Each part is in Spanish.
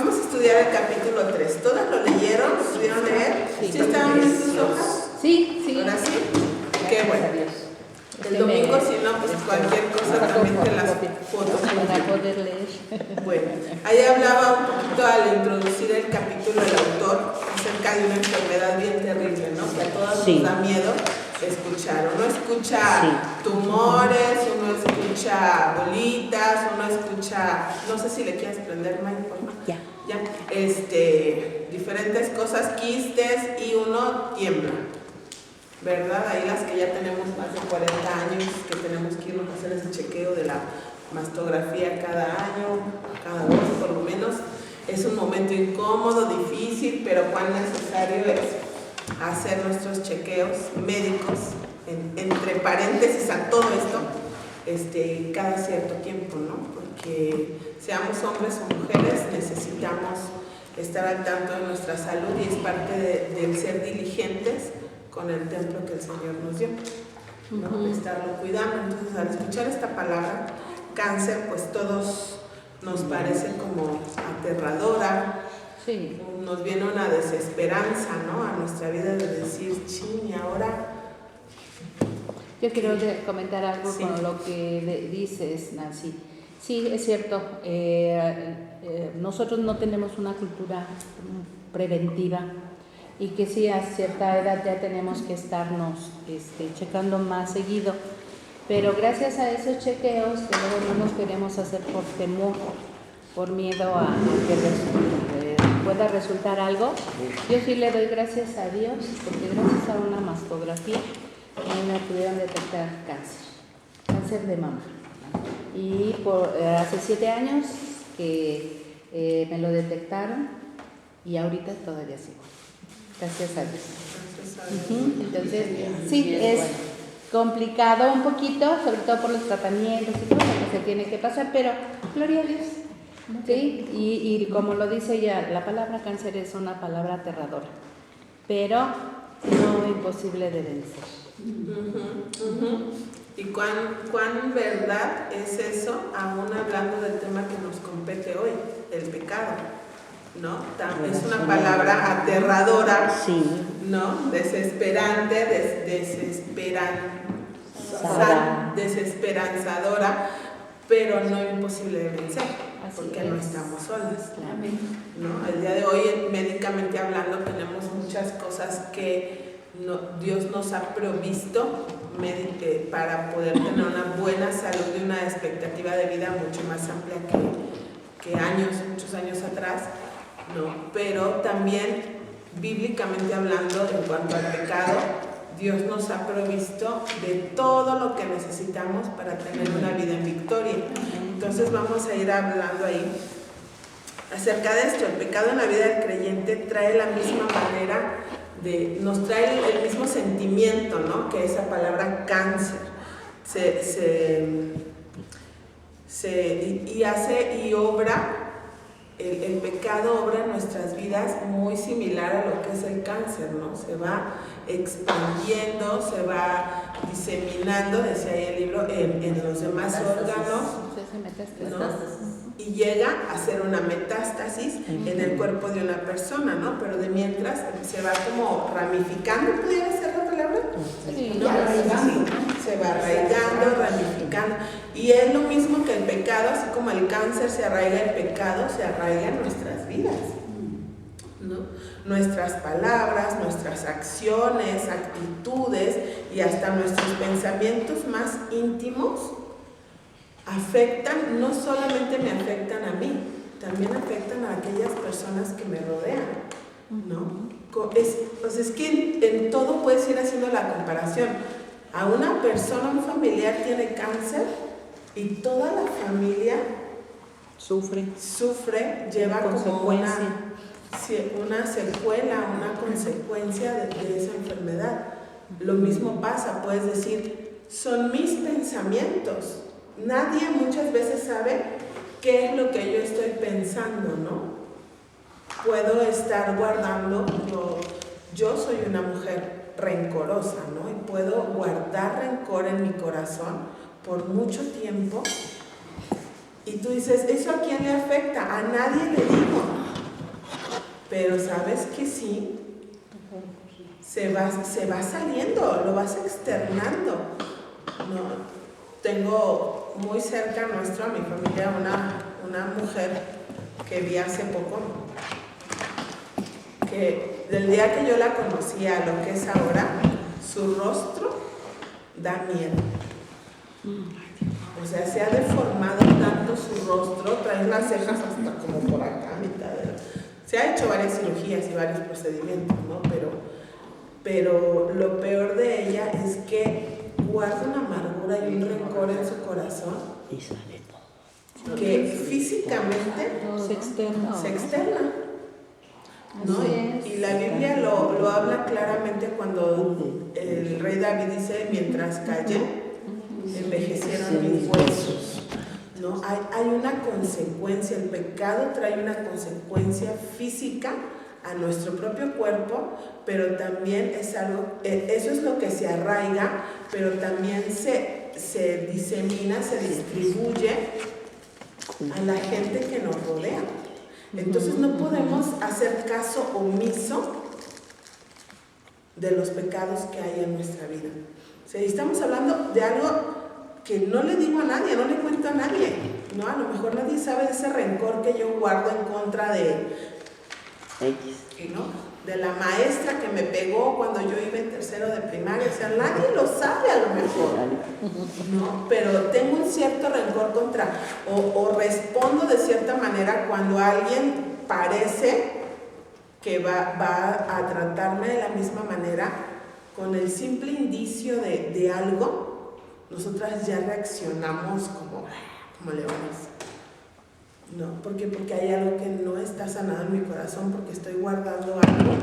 Vamos a estudiar el capítulo 3. ¿Todas lo leyeron? ¿Pudieron leer? ¿Sí estaban en sus hojas? Sí, sí. ¿Ahora sí? Qué bueno. El domingo, si no, pues cualquier cosa también te las fotos. Para poder leer. Bueno, ahí hablaba un poquito al introducir el capítulo del autor acerca de una enfermedad bien terrible, ¿no? Que a todos nos da miedo escuchar. Uno escucha tumores, uno escucha bolitas, uno escucha, no sé si le quieres prender, Mike, por favor. Ya. Diferentes cosas, quistes, y uno tiembla, ¿verdad? Ahí las que ya tenemos más de 40 años, que tenemos que irnos a hacer ese chequeo de la mastografía cada año, cada 2 por lo menos. Es un momento incómodo, difícil, pero cuán necesario es hacer nuestros chequeos médicos, entre paréntesis a todo esto, cada cierto tiempo, ¿no? Porque seamos hombres o mujeres, necesitamos estar al tanto de nuestra salud, y es parte del ser diligentes con el templo que el Señor nos dio, ¿no? De estarlo cuidando. Entonces, al escuchar esta palabra, cáncer, pues todos nos parece como aterradora. Sí. Nos viene una desesperanza, ¿no? A nuestra vida, de decir, ching, ¿y ahora? Yo quiero comentar algo con lo que dices, Nancy. Sí, es cierto. Nosotros no tenemos una cultura preventiva, y que sí, a cierta edad ya tenemos que estarnos checando más seguido. Pero gracias a esos chequeos, que luego no nos queremos hacer por temor, por miedo a que pueda resultar algo, yo sí le doy gracias a Dios, porque gracias a una mastografía me pudieron detectar cáncer de mama. Y hace 7 años que me lo detectaron, y ahorita todavía sigo. Gracias a Dios. Entonces, sí, es complicado un poquito, sobre todo por los tratamientos y todo lo que se tiene que pasar, pero gloria a Dios. ¿Sí? Y como lo dice ella, la palabra cáncer es una palabra aterradora, pero no imposible de vencer. ¿Y cuán verdad es eso, aún hablando del tema que nos compete hoy, el pecado? ¿No? Es una palabra aterradora, ¿no? Desesperante, desesperanzadora, pero no imposible de vencer, porque no estamos solas, ¿no? El día de hoy, médicamente hablando, tenemos muchas cosas que Dios nos ha provisto para poder tener una buena salud y una expectativa de vida mucho más amplia que muchos años atrás, ¿no? Pero también, bíblicamente hablando, en cuanto al pecado, Dios nos ha provisto de todo lo que necesitamos para tener una vida en victoria. Entonces vamos a ir hablando ahí acerca de esto. El pecado en la vida del creyente trae la misma manera nos trae el mismo sentimiento, ¿no? Que esa palabra cáncer el pecado obra en nuestras vidas muy similar a lo que es el cáncer, ¿no? Se va expandiendo, se va diseminando, decía ahí el libro, en los demás órganos, ¿no? Y llega a ser una metástasis en el cuerpo de una persona, ¿no? Pero de mientras se va como ramificando, ¿pudiera ser la palabra? Sí, ¿no? Se va arraigando, ramificando. Y es lo mismo que el pecado, así como el cáncer se arraiga, el pecado se arraiga en nuestras vidas, ¿no? Nuestras palabras, nuestras acciones, actitudes y hasta nuestros pensamientos más íntimos afectan, no solamente me afectan a mí, también afectan a aquellas personas que me rodean, ¿no? Es que en todo puedes ir haciendo la comparación. A una persona, un familiar tiene cáncer y toda la familia sufre, lleva como una secuela, una consecuencia de esa enfermedad. Lo mismo pasa, puedes decir, son mis pensamientos. Nadie muchas veces sabe qué es lo que yo estoy pensando, ¿no? Puedo estar guardando, yo soy una mujer rencorosa, ¿no? Y puedo guardar rencor en mi corazón por mucho tiempo. Y tú dices, ¿eso a quién le afecta? A nadie le digo. pero sabes que sí, se va saliendo, lo vas externando, ¿no? Tengo muy cerca nuestro, a mi familia, una mujer que vi hace poco, que del día que yo la conocí a lo que es ahora, su rostro da miedo. O sea, se ha deformado tanto su rostro, trae las cejas hasta como por acá, se ha hecho varias cirugías y varios procedimientos, ¿no? Pero lo peor de ella es que guarda una amargura y un rencor en su corazón que físicamente se externa, ¿no? Y la Biblia lo habla claramente cuando el rey David dice: mientras callé, envejecieron mis huesos, ¿no? Hay una consecuencia, el pecado trae una consecuencia física a nuestro propio cuerpo, pero también es algo, eso es lo que se arraiga, pero también se disemina, se distribuye a la gente que nos rodea. Entonces no podemos hacer caso omiso de los pecados que hay en nuestra vida. O sea, estamos hablando de algo que no le digo a nadie, no le cuento a nadie, ¿no? A lo mejor nadie sabe de ese rencor que yo guardo en contra ¿no? De la maestra que me pegó cuando yo iba en tercero de primaria. O sea, nadie lo sabe a lo mejor, ¿no? Pero tengo un cierto rencor contra, o respondo de cierta manera cuando alguien parece que va a tratarme de la misma manera. Con el simple indicio de algo, nosotras ya reaccionamos como leones, ¿no? ¿Por qué? Porque hay algo que no está sanado en mi corazón, porque estoy guardando algo,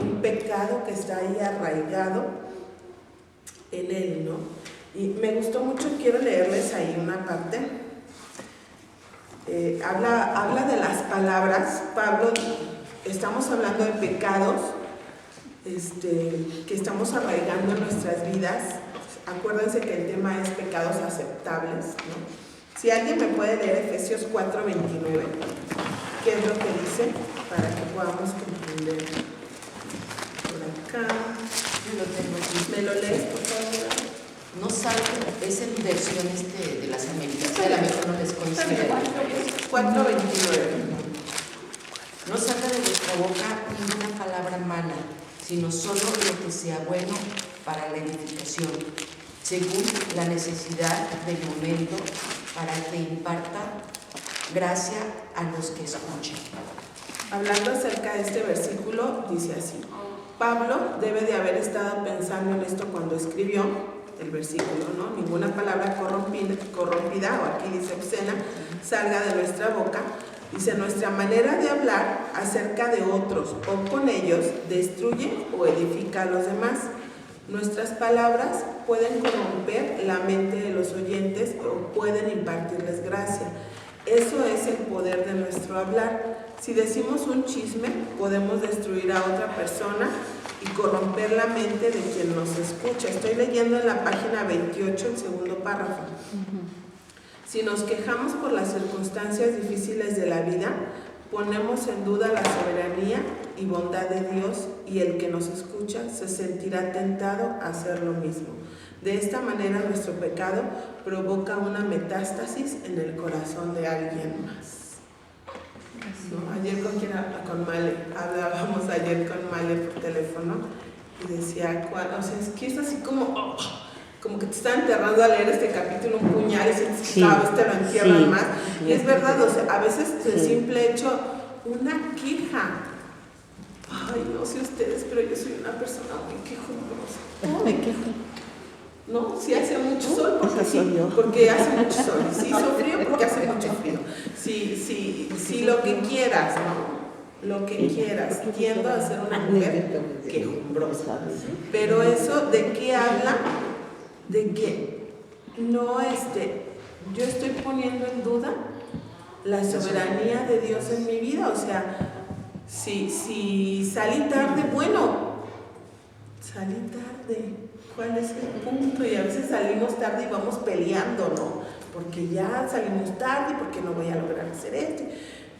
un pecado que está ahí arraigado en él, ¿no? Y me gustó mucho, quiero leerles ahí una parte. Habla de las palabras. Pablo, estamos hablando de pecados que estamos arraigando en nuestras vidas. Acuérdense que el tema es pecados aceptables, ¿no? Si alguien me puede leer Efesios 4:29, ¿qué es lo que dice? Para que podamos comprender. Por acá. Yo lo tengo aquí. ¿Me lo lees, por favor? No salte, es en versión de las Américas, a lo mejor no les coincide. 4:29. No salga de vuestra boca ninguna palabra mala, sino solo lo que sea bueno para la edificación, según la necesidad del momento, para que imparta gracia a los que escuchen. Hablando acerca de este versículo, dice así: Pablo debe de haber estado pensando en esto cuando escribió el versículo, ¿no? Ninguna palabra corrompida, o aquí dice obscena, salga de nuestra boca. Dice: nuestra manera de hablar acerca de otros o con ellos destruye o edifica a los demás. Nuestras palabras pueden corromper la mente de los oyentes o pueden impartirles gracia. Eso es el poder de nuestro hablar. Si decimos un chisme, podemos destruir a otra persona y corromper la mente de quien nos escucha. Estoy leyendo en la página 28, el segundo párrafo. Si nos quejamos por las circunstancias difíciles de la vida, ponemos en duda la soberanía y bondad de Dios, y el que nos escucha se sentirá tentado a hacer lo mismo. De esta manera nuestro pecado provoca una metástasis en el corazón de alguien más, ¿no? Ayer con Male, hablábamos ayer con Male por teléfono y decía, o sea, es que es así como que te está enterrando a leer este capítulo un puñal y sientes que cada vez te lo entierran más. Y es verdad, o sea, a veces el simple hecho, una queja. Ay, no sé ustedes, pero yo soy una persona muy quejumbrosa. Me quejo. No, si hace mucho sol, porque hace mucho sol. Si hizo frío, porque hace mucho frío. Si lo que quieras, ¿no? Lo que quieras. Tiendo a ser una mujer quejumbrosa. Pero eso, ¿de qué habla? De que no yo estoy poniendo en duda la soberanía de Dios en mi vida. O sea, si salí tarde, bueno, salí tarde, ¿cuál es el punto? Y a veces salimos tarde y vamos peleando, ¿no? Porque ya salimos tarde, porque no voy a lograr hacer esto,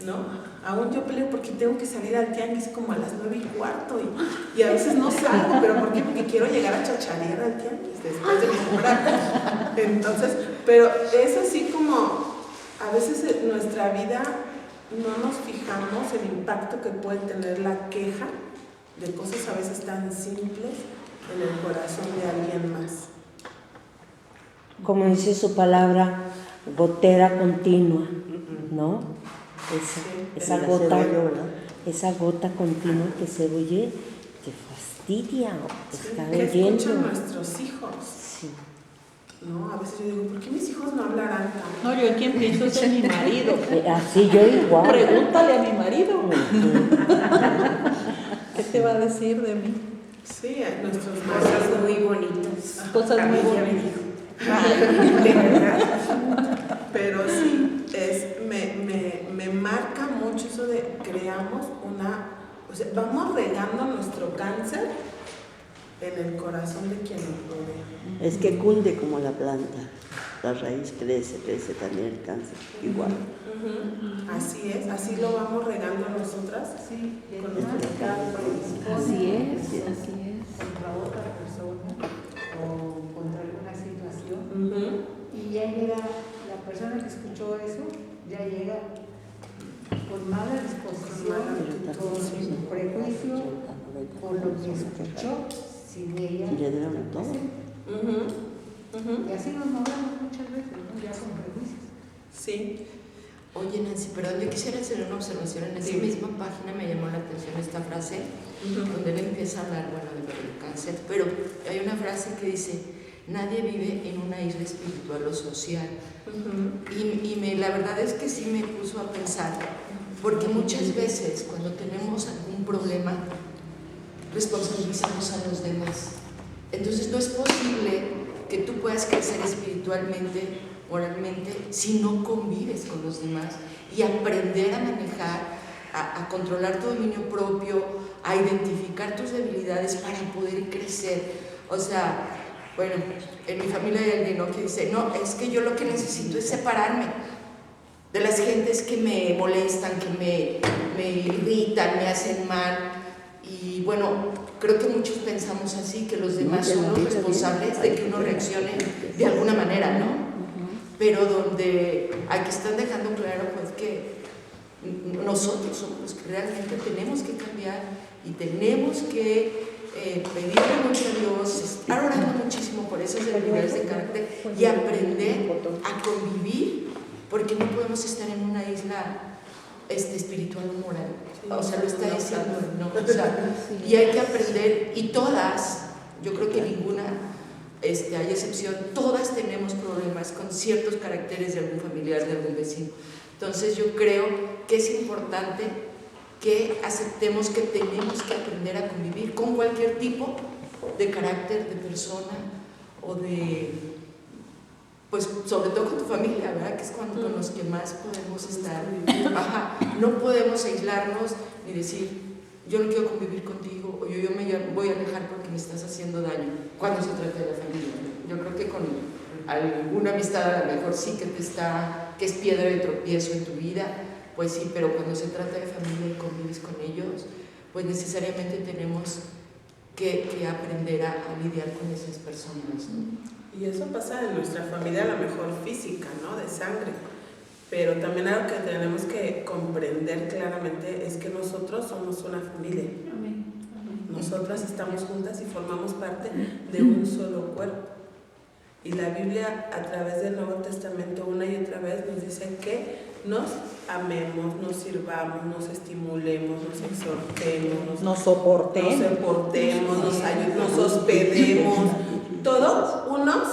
¿no? Aún yo peleo porque tengo que salir al tianguis como a las 9:15 y a veces no salgo, ¿pero por qué? Porque quiero llegar a chacharear al tianguis después de comprar. Entonces, pero es así como a veces en nuestra vida no nos fijamos el impacto que puede tener la queja de cosas a veces tan simples en el corazón de alguien más. Como dice su palabra, gotera continua, ¿no? Esa gota continua que se oye, te fastidia, te está que oyendo. escuchan nuestros hijos. Sí. No, a veces yo digo, ¿por qué mis hijos no hablarán tanto? No, yo en quien pienso es en mi marido. Así yo igual. Pregúntale a mi marido. ¿Qué te va a decir de mí? Sí, nuestros Cosas muy bonitas. Cosas muy bonitas. de verdad. Pero sí, me marca mucho eso de creamos o sea, vamos regando nuestro cáncer en el corazón de quien nos rodea. Es que cunde como la planta, la raíz crece también el cáncer, igual. Así es, así lo vamos regando nosotras. Sí, con nuestro así es. Contra otra persona o contra alguna situación. Y ya llega, la persona que escuchó eso, ya llega con mala disposición, con prejuicio, por lo que escuchó, sin ella. Y le dieron todo. Y así nos movemos muchas veces, ¿no? Ya con prejuicios. Sí. Oye, Nancy, perdón, yo quisiera hacer una observación. En esa misma página me llamó la atención esta frase, donde él empieza a hablar, bueno, del cáncer, pero hay una frase que dice, nadie vive en una isla espiritual o social. Y la verdad es que sí me puso a pensar, porque muchas veces cuando tenemos algún problema, responsabilizamos a los demás. Entonces no es posible que tú puedas crecer espiritualmente, moralmente, si no convives con los demás y aprender a manejar, a controlar tu dominio propio, a identificar tus debilidades para poder crecer. O sea, bueno, en mi familia hay alguien, ¿no?, que dice, no, es que yo lo que necesito es separarme de las gentes que me molestan, que me irritan, me hacen mal. Y bueno, creo que muchos pensamos así, que los demás son los responsables de que uno reaccione de alguna manera, ¿no? Pero donde aquí están dejando claro pues que nosotros somos los que realmente tenemos que cambiar y tenemos que pedirle mucho a Dios, estar orando muchísimo por esas debilidades de carácter y aprender a convivir, porque no podemos estar en una isla espiritual o moral. O sea, lo está diciendo, ¿no? O sea, y hay que aprender, y todas, yo creo que ninguna hay excepción, todas tenemos problemas con ciertos caracteres de algún familiar, de algún vecino. Entonces yo creo que es importante que aceptemos que tenemos que aprender a convivir con cualquier tipo de carácter, de persona o de, pues sobre todo con tu familia, ¿verdad? Que es con los que más podemos estar. Ajá. No podemos aislarnos ni decir, yo no quiero convivir contigo, o yo me voy a alejar porque me estás haciendo daño, cuando se trata de la familia. Yo creo que con alguna amistad a lo mejor sí que es piedra de tropiezo en tu vida, pues sí, pero cuando se trata de familia y convives con ellos, pues necesariamente tenemos que aprender a lidiar con esas personas, ¿no? Y eso pasa en nuestra familia, a lo mejor física, ¿no?, de sangre. Pero también algo que tenemos que comprender claramente es que nosotros somos una familia. Nosotras estamos juntas y formamos parte de un solo cuerpo. Y la Biblia, a través del Nuevo Testamento, una y otra vez nos dice que nos amemos, nos sirvamos, nos estimulemos, nos exhortemos, Nos soportemos, nos ayudemos, nos hospedemos, todos unos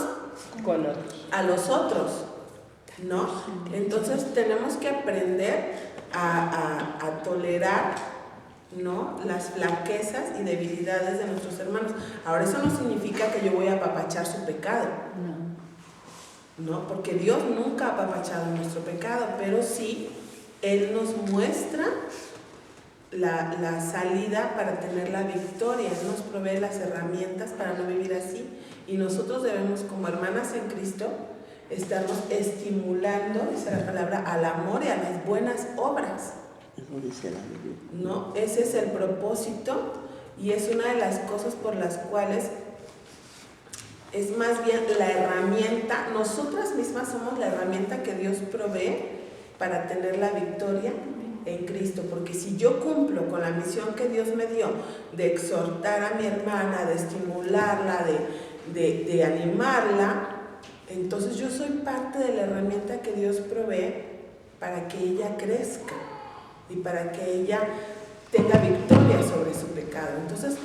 a los otros, ¿no? Entonces tenemos que aprender a tolerar, ¿no?, las flaquezas y debilidades de nuestros hermanos. Ahora, eso no significa que yo voy a apapachar su pecado, ¿no? Porque Dios nunca ha apapachado nuestro pecado, pero sí Él nos muestra la salida para tener la victoria. Él nos provee las herramientas para no vivir así, y nosotros debemos, como hermanas en Cristo, estarnos estimulando, esa es la palabra, al amor y a las buenas obras. Eso dice la Biblia. ¿No? Ese es el propósito y es una de las cosas por las cuales es más bien la herramienta, nosotras mismas somos la herramienta que Dios provee para tener la victoria en Cristo, porque si yo cumplo con la misión que Dios me dio de exhortar a mi hermana, de estimularla, de animarla, entonces yo soy parte de la herramienta que Dios provee para que ella crezca y para que ella tenga victoria sobre su pecado. Entonces,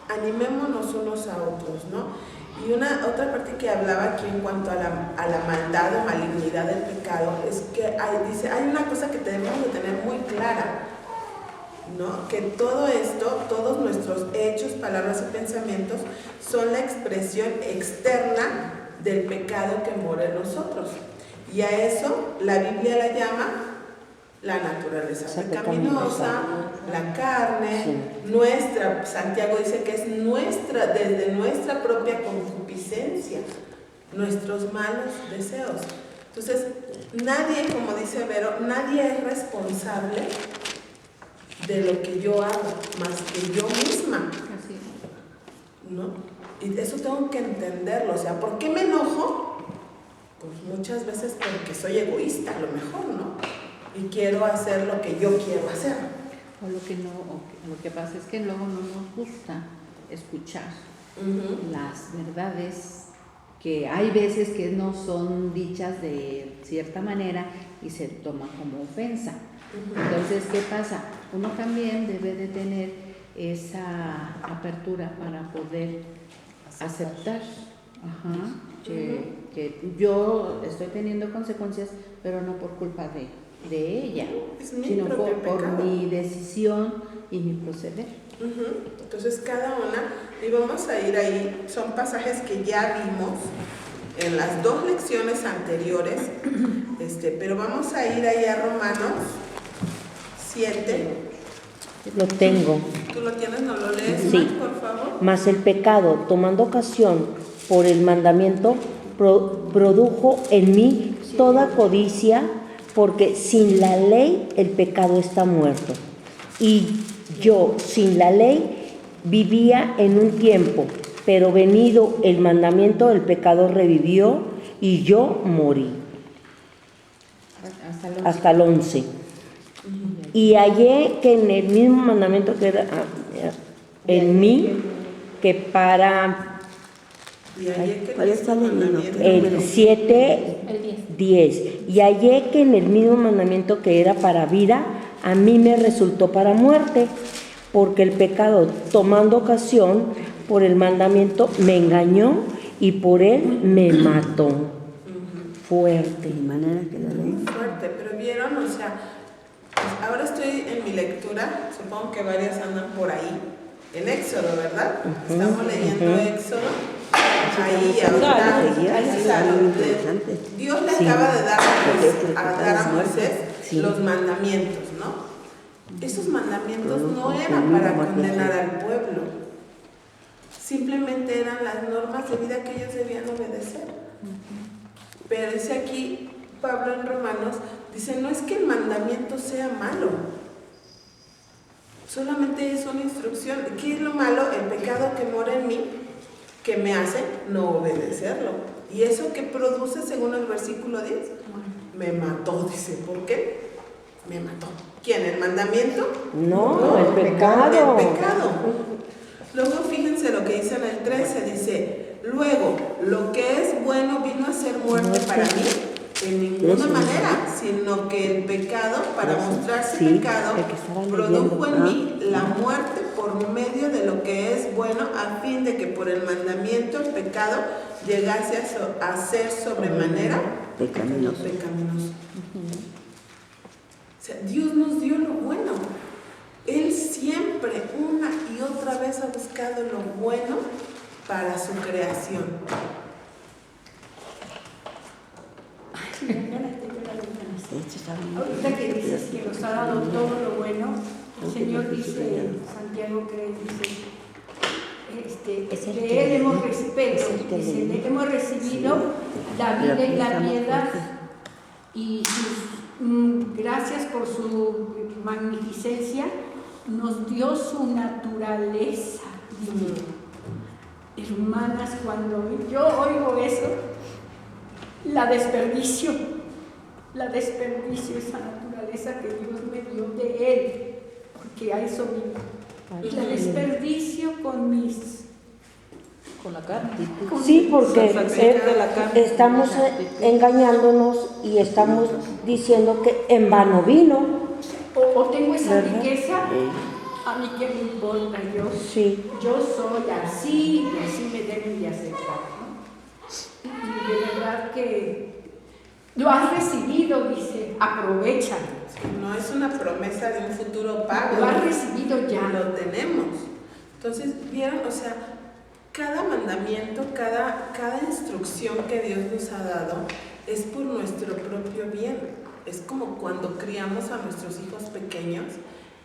animémonos unos a otros, ¿no? Y otra parte que hablaba aquí en cuanto a la maldad o malignidad del pecado es que hay una cosa que debemos de tener muy clara, ¿no? Que todo esto, todos nuestros hechos, palabras y pensamientos son la expresión externa del pecado que mora en nosotros. Y a eso la Biblia la llama la naturaleza pecaminosa, la carne, sí. Nuestra, Santiago dice que es nuestra, desde nuestra propia concupiscencia, nuestros malos deseos. Entonces, nadie, como dice Vero, nadie es responsable de lo que yo hago, más que yo misma, ¿no? Y eso tengo que entenderlo. O sea, ¿por qué me enojo? Pues muchas veces porque soy egoísta, a lo mejor, ¿no? Y quiero hacer lo que yo quiero hacer. O lo que pasa es que luego no nos gusta escuchar las verdades que hay veces que no son dichas de cierta manera y se toma como ofensa. Entonces, ¿qué pasa? Uno también debe de tener esa apertura para poder aceptar que yo estoy teniendo consecuencias, pero no por culpa de ella, sino por mi decisión y mi proceder. Entonces cada una, y vamos a ir ahí, son pasajes que ya vimos en las 2 lecciones anteriores, pero vamos a ir ahí a Romanos 7. Lo tengo. ¿Tú lo tienes? ¿No lo lees, sí. Mike, por favor? Mas el pecado, tomando ocasión por el mandamiento, produjo en mí toda codicia, porque sin la ley el pecado está muerto. Y yo sin la ley vivía en un tiempo, pero venido el mandamiento el pecado revivió y yo morí. Hasta el 11. Y hallé que en el mismo mandamiento que era en mí, que para... ¿Cuál está leyendo? El 7, 10. Y hallé que en el mismo mandamiento que era para vida, a mí me resultó para muerte, porque el pecado, tomando ocasión por el mandamiento, me engañó y por él me mató. Fuerte. De manera que la ley. Fuerte, pero vieron, o sea, pues ahora estoy en mi lectura, supongo que varias andan por ahí, en Éxodo, ¿verdad? Estamos leyendo Éxodo. Ahí ahorita, Dios le acaba de dar a Moisés los mandamientos, ¿no? Esos mandamientos no eran para condenar al pueblo, simplemente eran las normas de vida que ellos debían obedecer. Pero dice aquí Pablo en Romanos, dice, no es que el mandamiento sea malo, solamente es una instrucción. ¿Qué es lo malo? El pecado que mora en mí, que me hace no obedecerlo. ¿Y eso que produce según el versículo 10? Me mató, dice. ¿Por qué? Me mató. ¿Quién? ¿El mandamiento? No, el pecado. El pecado. Luego fíjense lo que dice en el 13, dice, luego, lo que es bueno vino a ser muerte para mí, en ninguna manera, sino que el pecado, para mostrarse pecado, produjo en mí la muerte por medio de lo que es bueno, a fin de que por el mandamiento el pecado llegase a ser sobremanera pecaminoso. O sea, Dios nos dio lo bueno. Él siempre, una y otra vez, ha buscado lo bueno para su creación. Ahorita que dices que nos ha dado todo lo bueno, el Señor dice, Santiago que dice, de Él hemos recibido la vida y la piedad, y gracias por su magnificencia, nos dio su naturaleza divina. Hermanas, cuando yo oigo eso, la desperdicio esa naturaleza que Dios me dio de Él, porque a eso vino. Y la desperdicio con Con la carne. Sí, porque De la carne. estamos engañándonos y estamos diciendo que en vano vino. o tengo esa ¿Verdad? riqueza, a mí que me importa, Sí. yo soy así y así me deben de aceptar, ¿no? Y de verdad que lo has recibido, dice, aprovechalo. No es una promesa de un futuro pago. Lo has recibido ya. Lo tenemos. Entonces, ¿vieron? O sea, cada mandamiento, cada instrucción que Dios nos ha dado es por nuestro propio bien. Es como cuando criamos a nuestros hijos pequeños,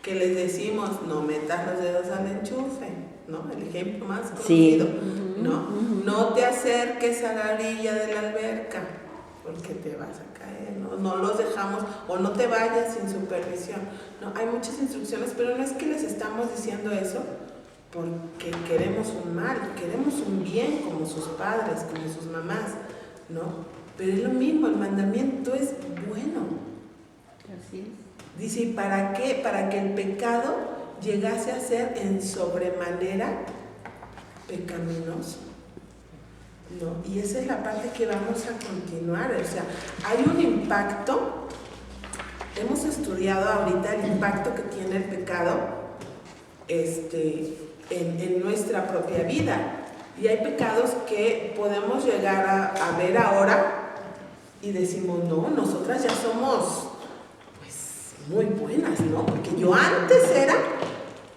que les decimos, no metas los dedos al enchufe, ¿no? El ejemplo más conocido, ¿no? No te acerques a la orilla de la alberca, porque te vas a caer, ¿no? No los dejamos, o no te vayas sin supervisión, ¿no? Hay muchas instrucciones, pero no es que les estamos diciendo eso porque queremos un mal, queremos un bien como sus padres, como sus mamás, ¿no? Pero es lo mismo, el mandamiento es bueno. Así es. Dice, ¿y para qué? Para que el pecado llegase a ser en sobremanera pecaminoso, ¿no? Y esa es la parte que vamos a continuar. O sea, hay un impacto, hemos estudiado ahorita el impacto que tiene el pecado en nuestra propia vida. Y hay pecados que podemos llegar a ver ahora y decimos, no, nosotras ya somos pues muy buenas, ¿no? Porque yo antes era,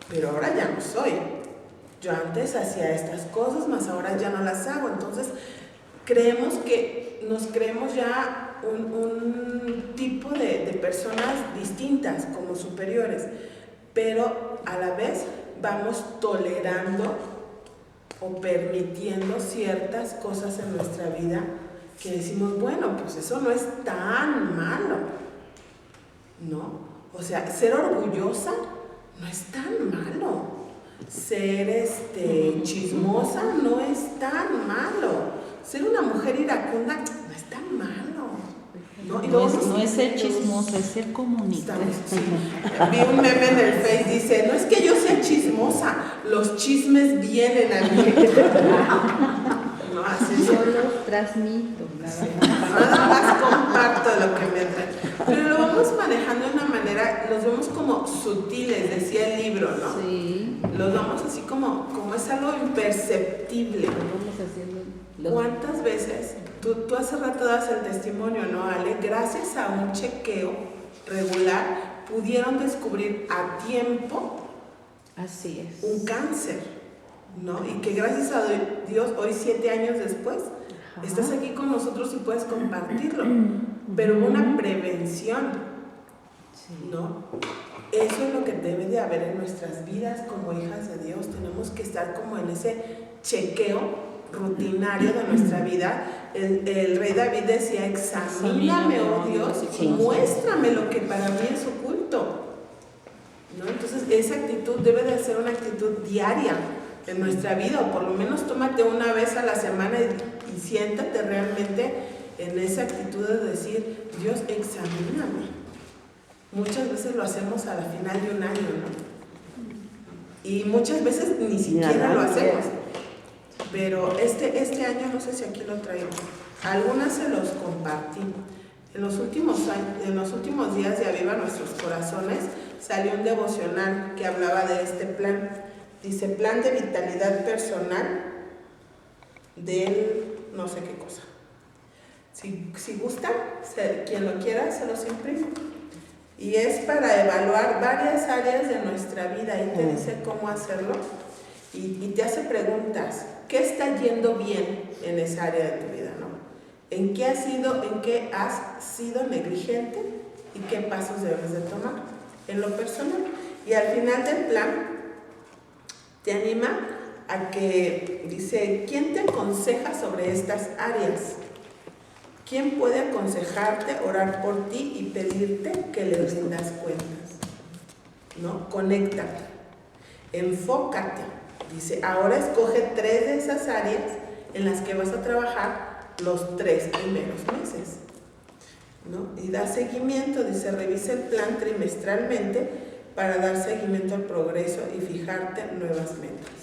pero ahora ya no soy. Yo antes hacía estas cosas, mas ahora ya no las hago. Entonces, nos creemos ya un tipo de personas distintas, como superiores, pero a la vez vamos tolerando o permitiendo ciertas cosas en nuestra vida que decimos, bueno, pues eso no es tan malo, ¿no? O sea, ser orgullosa no es tan malo, ser chismosa no es tan malo, ser una mujer iracunda no es tan malo, ¿no? Y No es ser chismosa, es ser comunicada. sí. Vi un meme en el Face, dice, no es que yo sea chismosa, los chismes vienen a mí. No, así Yo los transmito, nada más comparto lo que me trae. Pero lo vamos manejando de una manera, los vemos como sutiles, decía el libro, ¿no? Sí. Los vamos así como es algo imperceptible. Vamos haciendo ¿Cuántas veces, tú hace rato das el testimonio, ¿no, Ale? Gracias a un chequeo regular, pudieron descubrir a tiempo Así es. un cáncer, ¿no? Y que gracias a Dios, hoy 7 años después, estás aquí con nosotros y puedes compartirlo. Pero una prevención, ¿no? Eso es lo que debe de haber en nuestras vidas como hijas de Dios. Tenemos que estar como en ese chequeo rutinario de nuestra vida. El rey David decía, examíname, oh Dios, y muéstrame lo que para mí es oculto, ¿no? Entonces esa actitud debe de ser una actitud diaria en nuestra vida, o por lo menos tómate una vez a la semana y siéntate realmente en esa actitud de decir, Dios, examíname. Muchas veces lo hacemos a la final de un año, ¿no? Y muchas veces ni siquiera lo hacemos. Pero este año, no sé si aquí lo traigo, algunas se los compartí. En los últimos días de Aviva Nuestros Corazones salió un devocional que hablaba de este plan. Dice, plan de vitalidad personal del no sé qué cosa. Si gustan, quien lo quiera, se los imprime. Y es para evaluar varias áreas de nuestra vida y te dice cómo hacerlo y te hace preguntas. ¿Qué está yendo bien en esa área de tu vida, no? ¿En qué has sido negligente y qué pasos debes de tomar en lo personal? Y al final del plan te anima a que dice, ¿quién te aconseja sobre estas áreas? ¿Quién puede aconsejarte, orar por ti y pedirte que le rindas cuentas? ¿no? Conéctate, enfócate. Dice, ahora escoge 3 de esas áreas en las que vas a trabajar los 3 primeros meses, ¿no? Y da seguimiento, dice, revisa el plan trimestralmente para dar seguimiento al progreso y fijarte nuevas metas.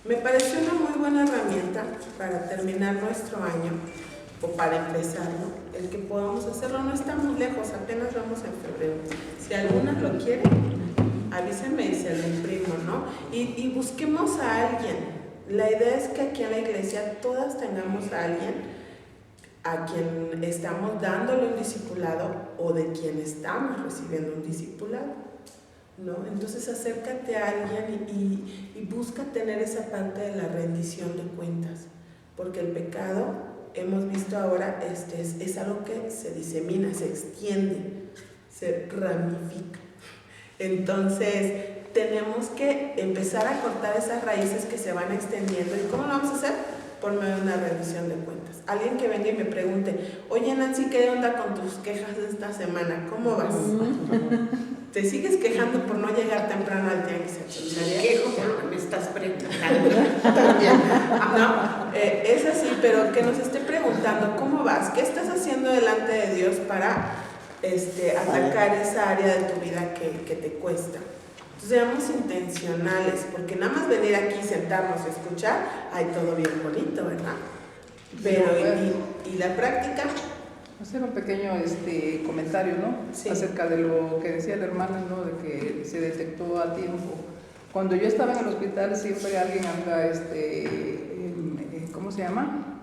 Me pareció una muy buena herramienta para terminar nuestro año o para empezarlo, el que podamos hacerlo. No estamos lejos, apenas vamos en febrero. Si alguna lo quiere, avísenme y se lo imprimo, ¿no? Y busquemos a alguien. La idea es que aquí en la iglesia todas tengamos a alguien a quien estamos dándole un discipulado o de quien estamos recibiendo un discipulado, ¿no? Entonces acércate a alguien y busca tener esa parte de la rendición de cuentas, porque el pecado, hemos visto ahora, es algo que se disemina, se extiende, se ramifica. Entonces tenemos que empezar a cortar esas raíces que se van extendiendo. ¿Y cómo lo vamos a hacer? Por medio de una rendición de cuentas. Alguien que venga y me pregunte, oye Nancy, ¿qué onda con tus quejas de esta semana? ¿Cómo vas? ¿Te sigues quejando por no llegar temprano al tianguis a Chicharía? Quejo por lo que me estás preguntando. También. No, es así, pero que nos esté preguntando, ¿cómo vas? ¿Qué estás haciendo delante de Dios para atacar esa área de tu vida que te cuesta? Entonces seamos intencionales, porque nada más venir aquí, sentarnos y escuchar, hay todo bien bonito, ¿verdad? Pero ¿y la práctica? Hacer un pequeño comentario, ¿no? Sí. Acerca de lo que decía la hermana, ¿no? De que se detectó a tiempo. Cuando yo estaba en el hospital siempre alguien anda, ¿cómo se llama?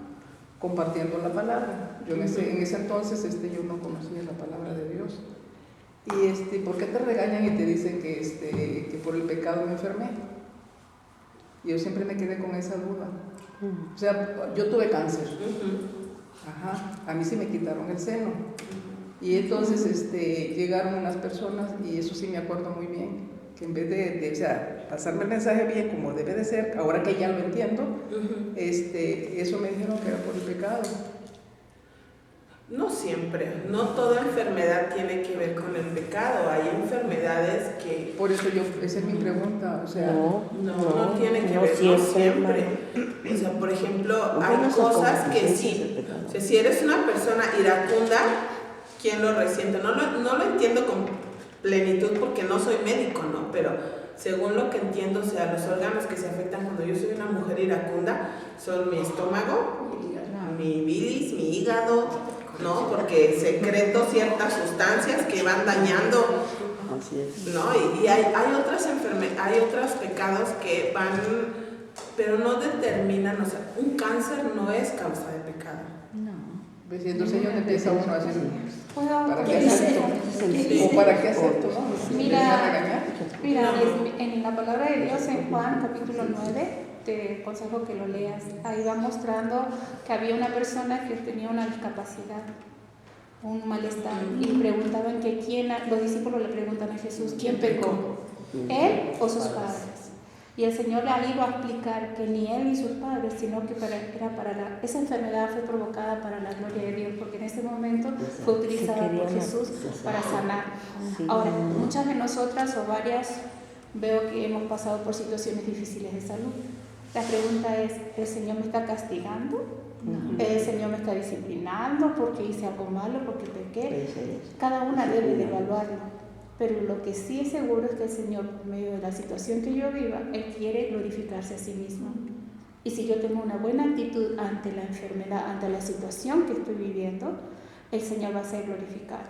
Compartiendo la palabra. Yo en ese entonces yo no conocía la palabra de Dios. Y ¿por qué te regañan y te dicen que por el pecado me enfermé? Y yo siempre me quedé con esa duda. O sea, yo tuve cáncer. Ajá, a mí sí me quitaron el seno. Y entonces llegaron unas personas, y eso sí me acuerdo muy bien, que en vez de pasarme el mensaje bien como debe de ser, ahora que ya lo entiendo, eso me dijeron que era por el pecado. No siempre, no toda enfermedad tiene que ver con el pecado. Hay enfermedades que... Por eso esa es mi pregunta, o sea... No tiene que ver, no siempre. O sea, por ejemplo, hay cosas que sí. O sea, si eres una persona iracunda, ¿quién lo resiente? No lo entiendo con plenitud porque no soy médico, ¿no? Pero según lo que entiendo, o sea, los órganos que se afectan cuando yo soy una mujer iracunda son mi estómago, mi bilis, mi hígado, ¿no? Porque secreto ciertas sustancias que van dañando, ¿no? Y hay otros pecados que van, pero no determinan, o sea, un cáncer no es causa de pecado. No. Pues entonces yo empieza uno a decir, ¿para qué dice? acepto? ¿O para qué acepto? ¿No? Mira, en la palabra de Dios en Juan capítulo 9, te aconsejo que lo leas. Ahí va mostrando que había una persona que tenía una discapacidad, un malestar, y preguntaban que los discípulos le preguntan a Jesús, ¿quién pecó? ¿Él o sus padres? Y el Señor le iba a explicar que ni él ni sus padres, sino que esa enfermedad fue provocada para la gloria de Dios, porque en ese momento fue utilizada por Jesús para sanar. Ahora, muchas de nosotras o varias veo que hemos pasado por situaciones difíciles de salud. La pregunta es, ¿el Señor me está castigando? ¿El Señor me está disciplinando porque hice algo malo, porque pequé? Cada una debe de evaluarlo. Pero lo que sí es seguro es que el Señor, por medio de la situación que yo viva, Él quiere glorificarse a sí mismo. Y si yo tengo una buena actitud ante la enfermedad, ante la situación que estoy viviendo, el Señor va a ser glorificado.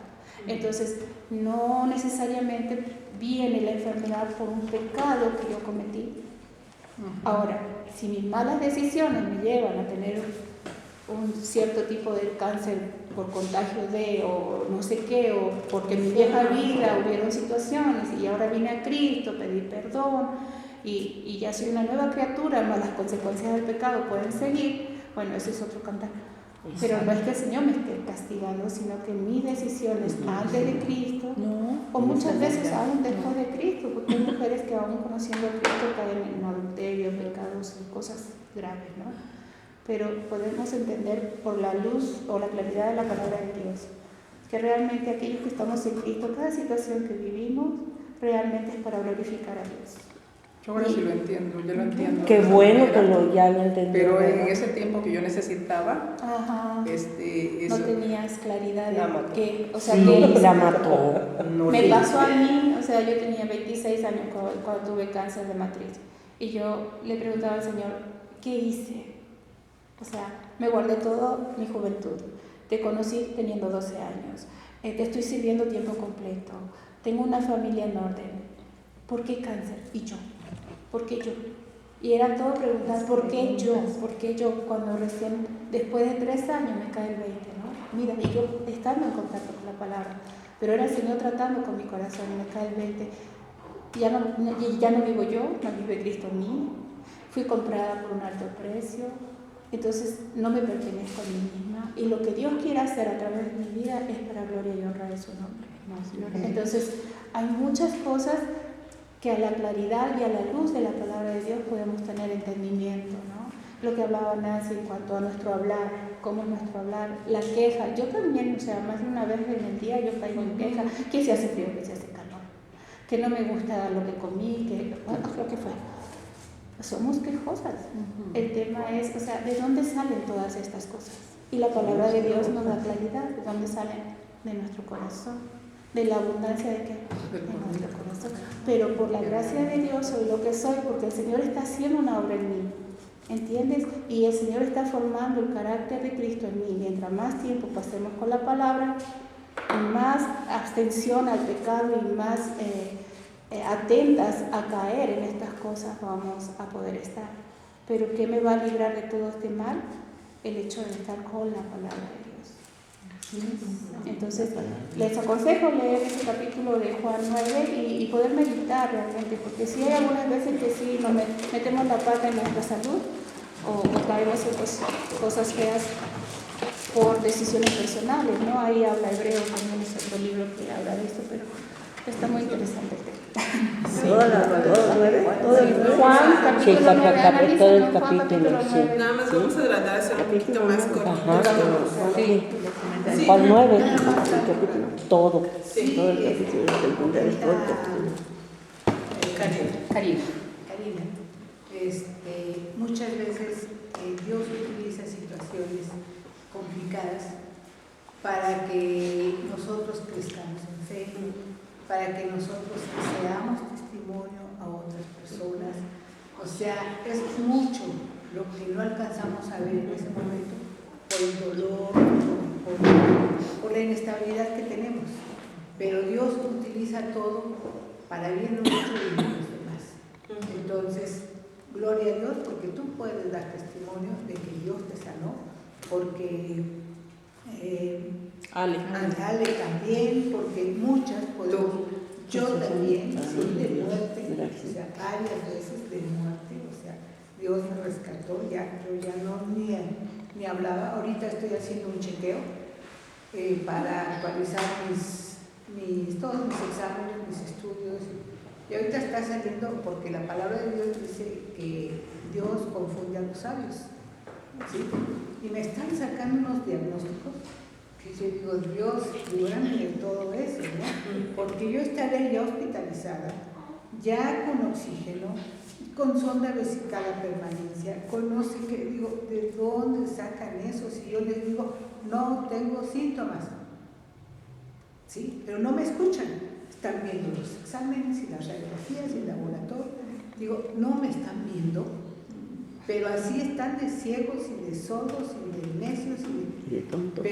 Entonces, no necesariamente viene la enfermedad por un pecado que yo cometí. Ahora, si mis malas decisiones me llevan a tener un cierto tipo de cáncer por contagio o no sé qué, o porque en mi vieja vida hubieron situaciones y ahora vine a Cristo, pedí perdón y ya soy una nueva criatura, más las consecuencias del pecado pueden seguir, bueno, eso es otro cantar. Pero no es que el Señor me esté castigando, sino que mis decisiones antes de Cristo, o muchas veces aún después de Cristo, porque hay mujeres que aún conociendo a Cristo caen en adulterio, pecados, cosas graves, ¿no? Pero podemos entender por la luz o la claridad de la palabra de Dios, que realmente aquellos que estamos en Cristo, cada situación que vivimos, realmente es para glorificar a Dios. Yo ahora sí lo entiendo, yo lo entiendo. Qué de esa bueno manera, que ya lo entendí. Pero en ese tiempo que yo necesitaba, Ajá. eso, No tenías claridad La de mató. qué, o sea, Sí, qué hice. la mató. Me pasó a mí, o sea, yo tenía 26 años cuando tuve cáncer de matriz y yo le preguntaba al Señor, ¿qué hice? O sea, me guardé toda mi juventud, te conocí teniendo 12 años, te estoy sirviendo tiempo completo, tengo una familia en orden, ¿por qué cáncer? Y yo, ¿por qué yo? Y eran todas preguntas, ¿por qué yo? ¿Por qué yo? Cuando recién, después de 3 años me cae el 20, ¿no? Mira, y yo estando en contacto con la palabra, pero era el Señor tratando con mi corazón y me cae el 20. Ya no vivo yo, no vive Cristo en mí, fui comprada por un alto precio, entonces no me pertenezco a mí misma y lo que Dios quiere hacer a través de mi vida es para gloria y honra de su nombre. Entonces hay muchas cosas que a la claridad y a la luz de la palabra de Dios podemos tener entendimiento, ¿no? Lo que hablaba Nancy en cuanto a nuestro hablar, cómo es nuestro hablar, la queja. Yo también, o sea, más de una vez en el día yo caigo en queja, que se hace frío, que se hace calor, que no me gusta lo que comí, que lo que fue. Somos quejosas. El tema es, o sea, ¿de dónde salen todas estas cosas? Y la palabra de Dios nos da claridad, ¿de dónde salen? De nuestro corazón, de la abundancia de qué? De nuestro corazón. Pero por la gracia de Dios soy lo que soy, porque el Señor está haciendo una obra en mí, ¿entiendes? Y el Señor está formando el carácter de Cristo en mí. Mientras más tiempo pasemos con la palabra, más abstención al pecado y más atentas a caer en estas cosas vamos a poder estar. Pero ¿qué me va a librar de todo este mal? El hecho de estar con la palabra de Dios. Entonces, les aconsejo leer ese capítulo de Juan 9 y poder meditar realmente, porque sí hay algunas veces que sí nos metemos la pata en nuestra salud o caemos en cosas feas por decisiones personales, ¿no? Ahí habla Hebreo, también es otro libro que habla de esto, pero está muy interesante el tema. Todo el Juan, capítulo 9, todo el analízalo, Juan, capítulo, sí. Nada más vamos a tratar de hacer un poquito más corto. Ajá. Sí. Sí. Juan 9, todo. Sí. todo el capítulo, todo el capítulo. Karina. Muchas veces Dios utiliza situaciones complicadas para que nosotros crezcamos en fe, para que nosotros seamos testimonio a otras personas. O sea, es mucho lo que no alcanzamos a ver en ese momento por el dolor, por la inestabilidad que tenemos. Pero Dios utiliza todo para bien nuestro y de los demás. Entonces, gloria a Dios, porque tú puedes dar testimonio de que Dios te sanó, porque Ale también, porque muchas podemos, yo también, sí, de muerte, o sea, varias veces de muerte, o sea, Dios me rescató, yo ya no ni hablaba. Ahorita estoy haciendo un chequeo para actualizar todos mis exámenes, mis estudios, y ahorita está saliendo, porque la palabra de Dios dice que Dios confunde a los sabios, ¿sí? Y me están sacando unos diagnósticos que yo digo, Dios, líbrame de todo eso, ¿no? Porque yo estaré ya hospitalizada, ya con oxígeno, con sonda vesical a permanencia, con no sé qué, digo, ¿de dónde sacan eso? Si yo les digo, no tengo síntomas, ¿sí? Pero no me escuchan. Están viendo los exámenes y las radiografías y el laboratorio. Digo, no me están viendo, pero así están de ciegos y de sordos y de necios y de tontos.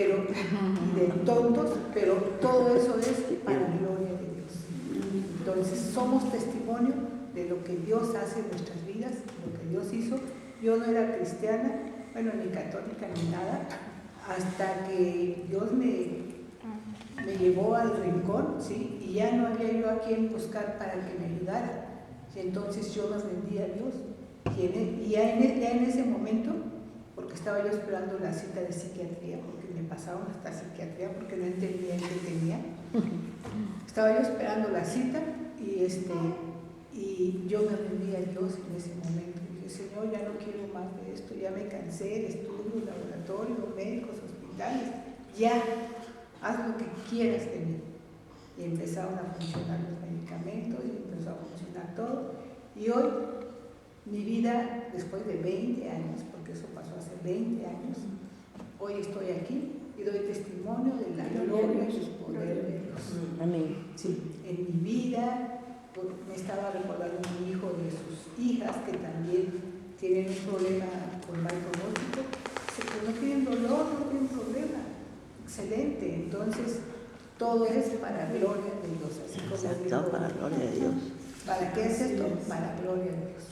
Pero todo eso es para la gloria de Dios. Entonces somos testimonio de lo que Dios hace en nuestras vidas, lo que Dios hizo. Yo no era cristiana, bueno, ni católica ni nada, hasta que Dios me llevó al rincón, ¿sí? Y ya no había yo a quien buscar para que me ayudara. Y entonces yo me rendí a Dios. Y ya en ese momento, porque estaba yo esperando la cita de psiquiatría, porque me pasaron hasta psiquiatría, porque no entendía qué tenía. Estaba yo esperando la cita y yo me rendí a Dios en ese momento. Y dije, Señor, ya no quiero más de esto, ya me cansé de estudios, laboratorios, médicos, hospitales, ya. Haz lo que quieras de mí. Y empezaron a funcionar los medicamentos Y hoy, mi vida, después de 20 años, porque eso pasó hace 20 años, hoy estoy aquí y doy testimonio de la gloria y el poder de Dios. Amén. Sí, en mi vida, me estaba recordando mi hijo de sus hijas que también tienen un problema con mal pronóstico, que no tienen dolor, no tienen problema. Excelente, entonces todo es para gloria de Dios. Así como Exacto, para gloria de Dios. ¿Para qué es esto? Para gloria de Dios.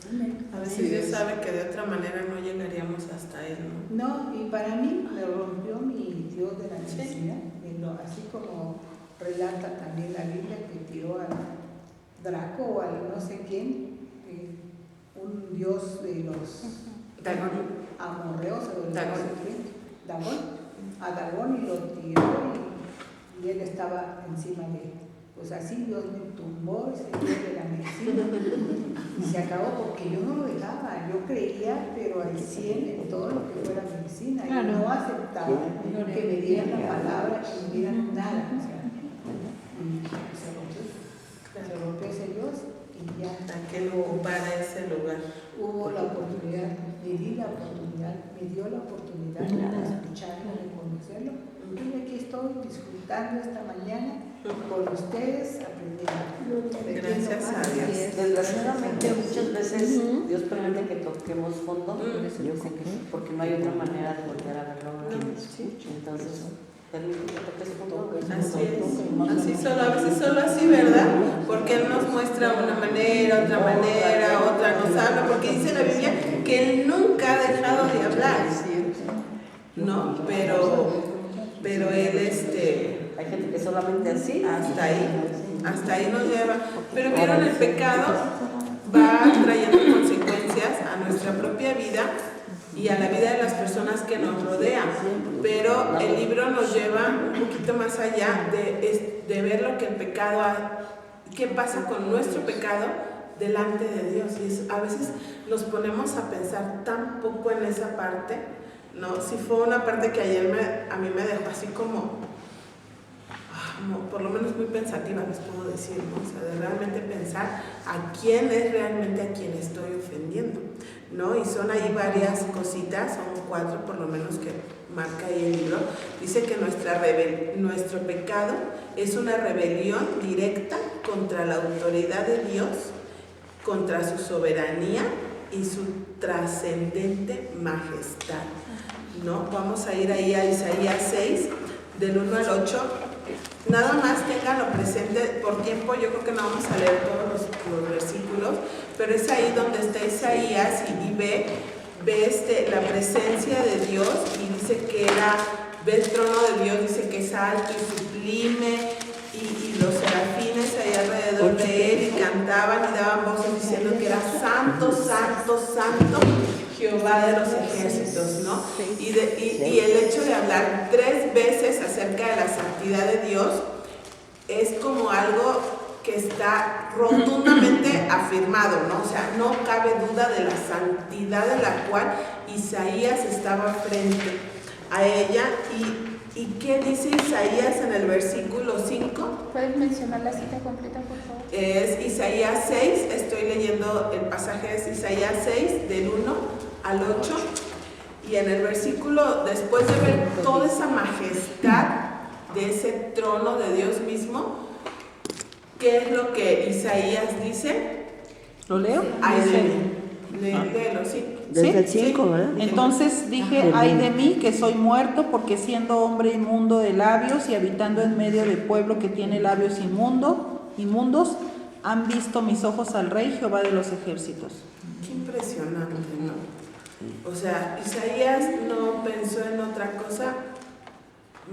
A veces Dios sabe que de otra manera no llegaríamos hasta Él, ¿no? No, y para mí me rompió mi Dios de la medicina, así como relata también la Biblia que tiró a Draco o a no sé quién, un dios de los amorreos o de los Dagón, a Dagón y lo tiró y él estaba encima de él. Pues así Dios me tumbó ese Dios de la medicina y se acabó porque yo no lo dejaba, yo creía pero al 100 en todo lo que fuera medicina y no aceptaba que me dieran la palabra, que me dieran nada. O sea, y se rompió ese Dios y ya. ¿A qué lo ocupara ese lugar? Hubo la oportunidad, me di la oportunidad, me dio la oportunidad de escucharlo, de conocerlo. Y aquí estoy disfrutando esta mañana con ustedes, aprendiendo. Gracias a Dios. Desgraciadamente muchas veces Dios permite que toquemos fondo, porque no hay otra manera de volver a verlo. Entonces, permite que toques fondo. Así es, así solo, a veces solo así, ¿verdad? Porque Él nos muestra una manera, otra nos habla, porque dice la Biblia que Él nunca ha dejado de hablar, ¿no? Pero Él, hay gente que solamente así, hasta ahí nos lleva. Pero vieron, el pecado va trayendo consecuencias a nuestra propia vida y a la vida de las personas que nos rodean, pero el libro nos lleva un poquito más allá de ver lo que el pecado qué pasa con nuestro pecado delante de Dios. Y a veces nos ponemos a pensar tan poco en esa parte, ¿no? Si fue una parte que ayer a mí me dejó así como por lo menos muy pensativa, les puedo decir, ¿no? O sea, de realmente pensar a quién es realmente a quien estoy ofendiendo, ¿no? Y son ahí varias cositas, son 4 por lo menos que marca ahí el libro. Dice que nuestro pecado es una rebelión directa contra la autoridad de Dios, contra su soberanía y su trascendente majestad, ¿no? Vamos a ir ahí a Isaías 6, del 1 al 8. Nada más ténganlo presente por tiempo, yo creo que no vamos a leer todos los versículos, pero es ahí donde está Isaías y ve la presencia de Dios y dice que ve el trono de Dios, dice que es alto y sublime y los serafines ahí alrededor de él y cantaban y daban voces diciendo que era santo, santo, santo Jehová de los ejércitos, ¿no? Y el hecho de hablar 3 veces acerca de la santidad de Dios es como algo que está rotundamente afirmado, ¿no? O sea, no cabe duda de la santidad de la cual Isaías estaba frente a ella. ¿Y qué dice Isaías en el versículo 5? ¿Puedes mencionar la cita completa, por favor? Es Isaías 6, estoy leyendo el pasaje, es Isaías 6, del 1 al 8, y en el versículo, después de ver toda esa majestad de ese trono de Dios mismo, ¿qué es lo que Isaías dice? ¿Lo leo? Ay de mí. Léelo, sí. Desde el 5, ¿verdad? Entonces dije, ay de mí, que soy muerto, porque siendo hombre inmundo de labios y habitando en medio de pueblo que tiene labios inmundos, han visto mis ojos al Rey, Jehová de los ejércitos. Qué impresionante, ¿no? O sea, Isaías no pensó en otra cosa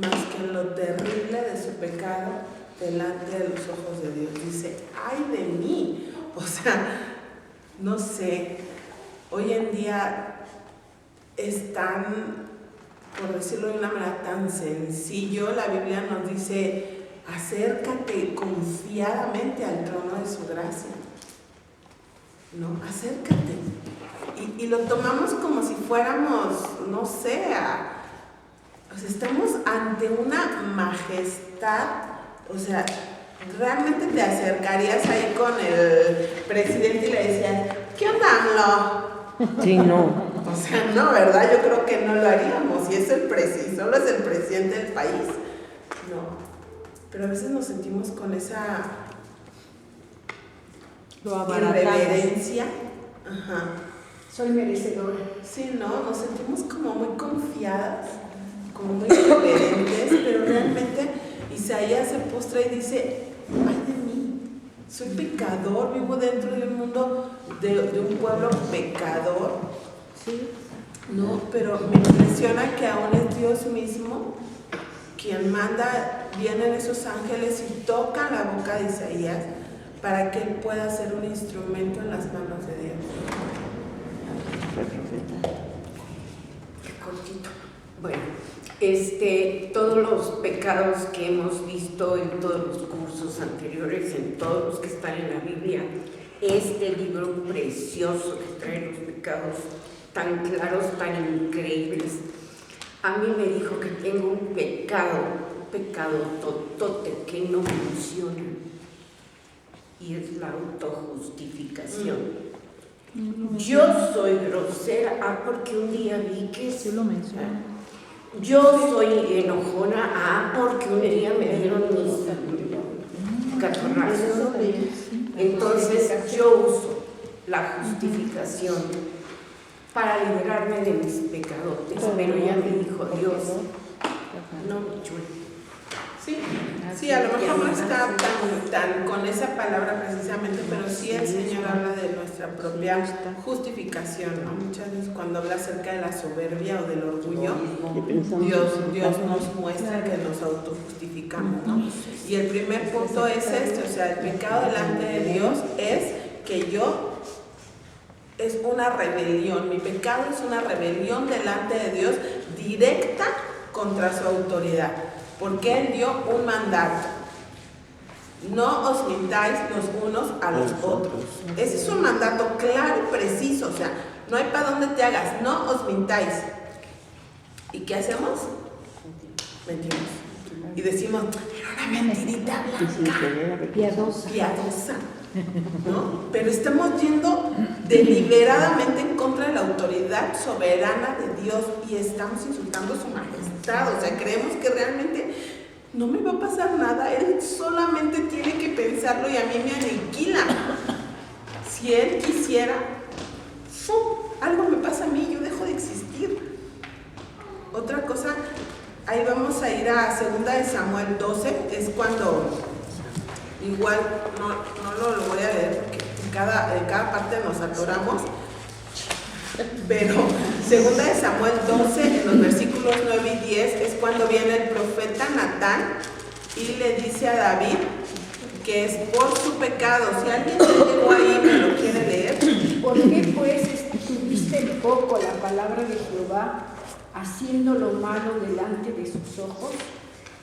más que en lo terrible de su pecado delante de los ojos de Dios. Dice, ay de mí. O sea, no sé, hoy en día es tan, por decirlo de una manera tan sencillo, la Biblia nos dice, acércate confiadamente al trono de su gracia. No, acércate. Y lo tomamos como si fuéramos, no sé, o sea, estamos ante una majestad, o sea, realmente te acercarías ahí con el presidente y le decías, ¿qué onda, AMLO? Sí, no. O sea, no, ¿verdad? Yo creo que no lo haríamos. Si es solo es el presidente del país. No. Pero a veces nos sentimos con esa irreverencia. Ajá. Soy merecedora. Sí, no, nos sentimos como muy confiadas, como muy irreverentes, pero realmente Isaías se postra y dice, ay de mí, soy pecador, vivo dentro de un mundo, de un pueblo pecador. Sí. No, pero me impresiona que aún es Dios mismo quien manda, vienen esos ángeles y tocan la boca de Isaías para que él pueda ser un instrumento en las manos de Dios. Qué cortito. Bueno, todos los pecados que hemos visto en todos los cursos anteriores, en todos los que están en la Biblia, este libro precioso que trae los pecados tan claros, tan increíbles. A mí me dijo que tengo un pecado totote que no funciona, y es la autojustificación. Yo soy grosera, porque un día vi que Sí lo menciona. yo soy enojona, porque un día me dieron mis catorrazos. Entonces yo uso la justificación para liberarme de mis pecadotes, pero ya me dijo Dios, no me chules. Sí, a lo mejor no está tan con esa palabra precisamente, pero sí el Señor habla de nuestra propia justificación, ¿no? Muchas veces cuando habla acerca de la soberbia o del orgullo, Dios nos muestra que nos autojustificamos, ¿no? Y el primer punto es este, o sea, el pecado delante de Dios es que es una rebelión, mi pecado es una rebelión delante de Dios directa contra su autoridad. Porque Él dio un mandato. No os mintáis los unos a los otros. Ese es un mandato claro y preciso. O sea, no hay para dónde te hagas. No os mintáis. ¿Y qué hacemos? Mentimos. Y decimos, era una mentirita blanca, piadosa. ¿No? Pero estamos yendo deliberadamente en contra de la autoridad soberana de Dios y estamos insultando su majestad. O sea, creemos que realmente no me va a pasar nada. Él solamente tiene que pensarlo y a mí me aniquila. Si Él quisiera, algo me pasa a mí, yo dejo de existir. Otra cosa, ahí vamos a ir a 2 de Samuel 12, es cuando igual no lo voy a leer porque en cada parte nos atoramos, pero 2 de Samuel 12, en los versículos 9 y 10, es cuando viene el profeta Natán y le dice a David que es por su pecado. Si alguien llegó ahí me lo quiere leer. ¿Por qué pues tuviste en poco la palabra de Jehová, haciendo lo malo delante de sus ojos?